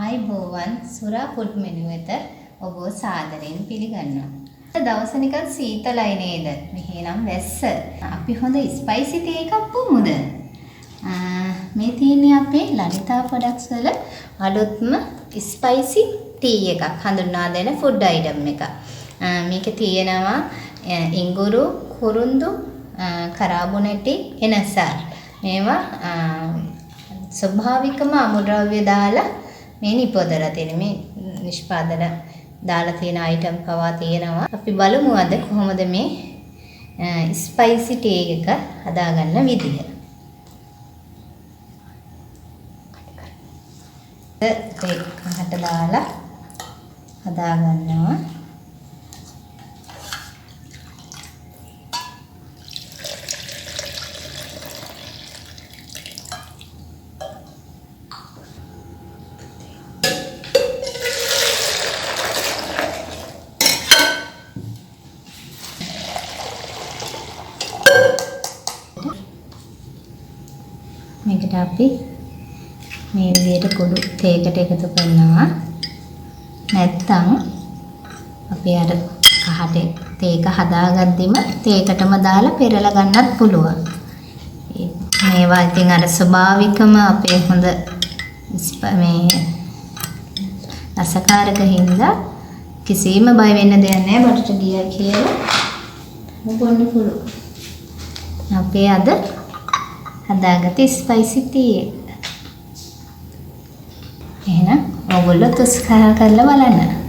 ආයිබෝවන් සුරා food menu වෙත ඔබ සාදරයෙන් පිළිගන්නවා. දවස නිකන් සීතලයි නේද? මෙහෙනම් වැස්ස. අපි හොඳ ස්පයිසි තේ එකක් බොමුද? මේ තියෙන්නේ අපේ ලලිතා ප්‍රොඩක්ට්ස් වල අලුත්ම ස්පයිසි ටී එකක් හඳුන්වා දෙන ෆුඩ් අයිටම් එකක්. මේකේ තියෙනවා ඉඟුරු, කුරුඳු, කරාබොනැටි, එනසාර. මේවා ස්වභාවිකම අමුද්‍රව්‍ය දාලා මේ නිපදලා තියෙන මේ නිෂ්පාදන දාලා තියෙන අයිටම් පවා තියෙනවා. අපි බලමු අද කොහොමද මේ ස්පයිසි ටී එක හදාගන්න විදිහ. ඒකට දාලා හදාගන්නවා. මේකට අපි මේ විදිහට කුඩු තේකට එකතු කරනවා. නැත්තම් අපි අර කහට තේක හදාගද්දිම තේකටම දාලා පෙරලා ගන්නත් පුළුවන්. මේවා ඉතින් අර ස්වභාවිකම අපේ හොඳ මේ රසකාරක හින්දා කිසිම බය වෙන්න දෙයක් නැහැ බඩට ගියා කියලා. මොකොන්න පුළුවන්. අපේ අද හදාගත්ත ස්පයිසි ටී එක. එහෙනම් ඔයගොල්ලෝ තුස්කාර කරලා බලන්න.